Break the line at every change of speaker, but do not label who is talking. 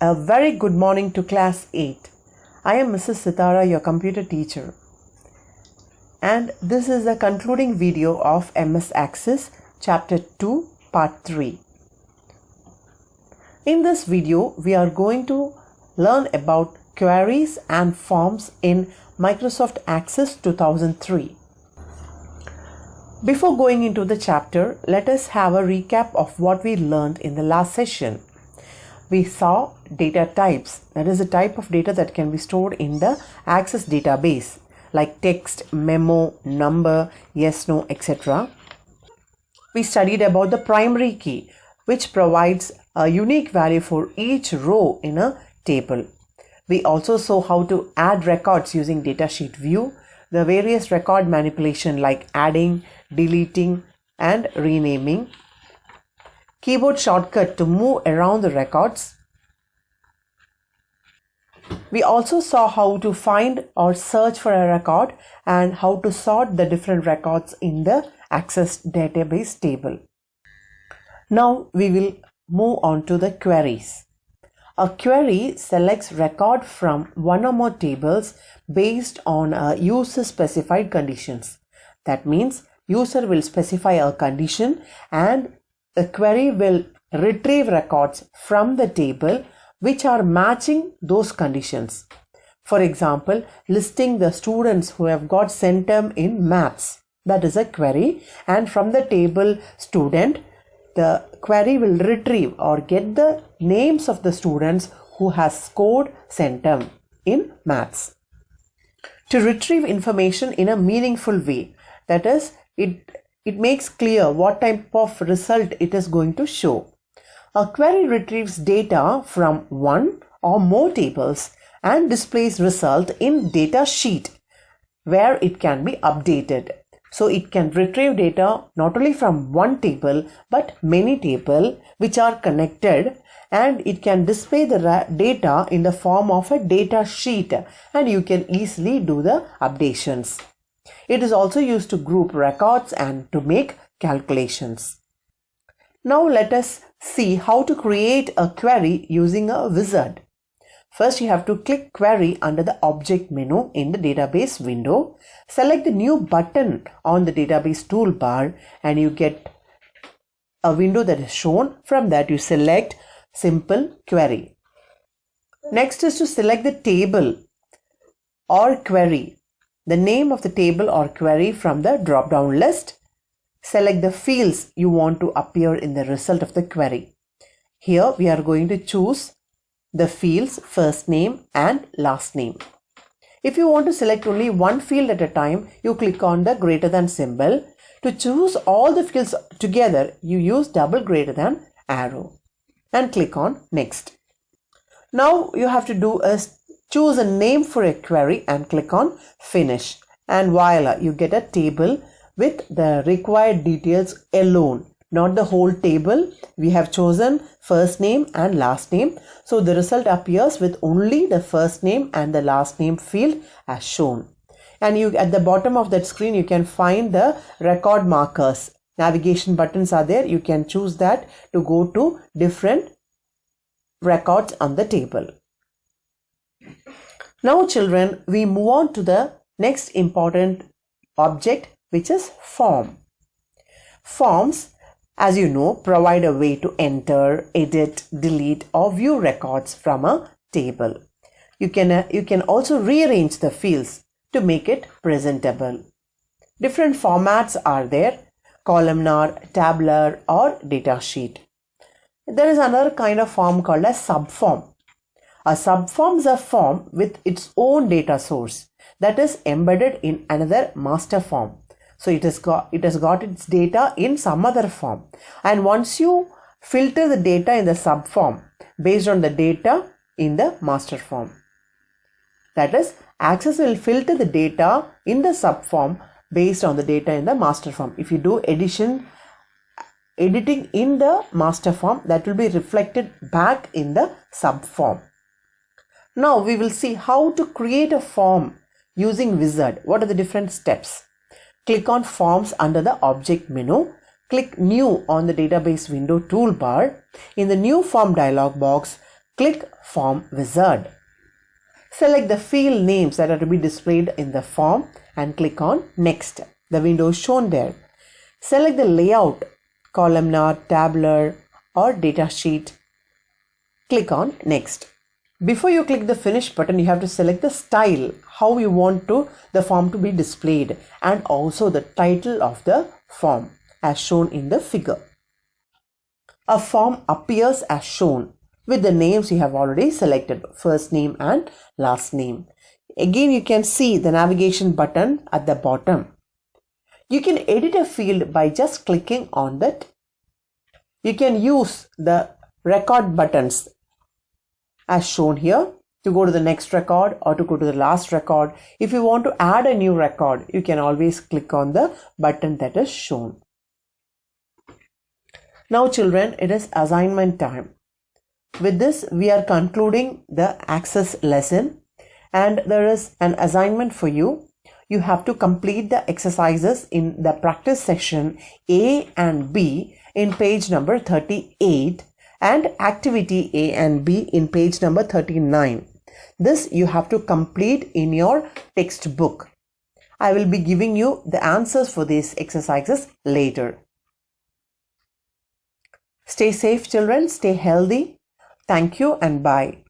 A very good morning to class 8. I am Mrs. Sithara, your computer teacher. And this is the concluding video of MS Access Chapter 2 Part 3. In this video, we are going to learn about queries and forms in Microsoft Access 2003. Before going into the chapter, let us have a recap of what we learned in the last session. We saw data types, that is a type of data that can be stored in the Access database like text, memo, number, yes, no, etc. We studied about the primary key, which provides a unique value for each row in a table. We also saw how to add records using datasheet view, the various record manipulation like adding, deleting and renaming, keyboard shortcut to move around the records. We also saw how to find or search for a record and how to sort the different records in the Access database table. Now we will move on to the queries. A query selects record from one or more tables based on a user specified conditions. That means user will specify a condition and the query will retrieve records from the table which are matching those conditions. For example, listing the students who have got centum in maths. That is a query, and from the table student, the query will retrieve or get the names of the students who has scored centum in maths. To retrieve information in a meaningful way, that is, it makes clear what type of result it is going to show. A query retrieves data from one or more tables and displays result in data sheet where it can be updated. So it can retrieve data not only from one table but many tables which are connected, and it can display the data in the form of a data sheet and you can easily do the updations. It is also used to group records and to make calculations. Now let us see how to create a query using a wizard. First, you have to click Query under the Object menu in the database window. Select the new button on the database toolbar and you get a window that is shown. From that, you select Simple Query. Next is to select the table or query, the name of the table or query from the drop-down list. Select the fields you want to appear in the result of the query. Here we are going to choose the fields first name and last name. If you want to select only one field at a time, you click on the greater than symbol. To choose all the fields together, you use double greater than arrow and click on next. Now you have to do is choose a name for a query and click on finish, and voila, you get a table with the required details alone, not the whole table. We have chosen first name and last name, so the result appears with only the first name and the last name field as shown. And you at the bottom of that screen you can find the record markers. Navigation buttons are there. You can choose that to go to different records on the table. Now children, we move on to the next important object, which is form. Forms, as you know, provide a way to enter, edit, delete or view records from a table. You can also rearrange the fields to make it presentable. Different formats are there: columnar, tabular or datasheet. There is another kind of form called a subform. A subform is a form with its own data source that is embedded in another master form. So it has got its data in some other form, and once you filter the data in the subform based on the data in the master form, that is, Access will filter the data in the subform based on the data in the master form. If you do editing in the master form, that will be reflected back in the subform. Now we will see how to create a form using wizard. What are the different steps? Click on Forms under the Object menu. Click New on the database window toolbar. In the New Form dialog box, Click Form Wizard. Select the field names that are to be displayed in the form and click on Next. The window is shown there. Select the layout, columnar, tabular or data sheet. Click on Next. Before you click the Finish button, you have to select the style, how you want the form to be displayed, and also the title of the form as shown in the figure. A form appears as shown with the names you have already selected, first name and last name. Again, you can see the navigation button at the bottom. You can edit a field by just clicking on that. You can use the record buttons as shown here to go to the next record or to go to the last record. If you want to add a new record, you can always click on the button that is shown. Now children, it is assignment time. With this, we are concluding the Access lesson, and there is an assignment for you. You have to complete the exercises in the practice section A and B in page number 38 and activity A and B in page number 39. This you have to complete in your textbook. I will be giving you the answers for these exercises later. Stay safe children, stay healthy. Thank you and bye.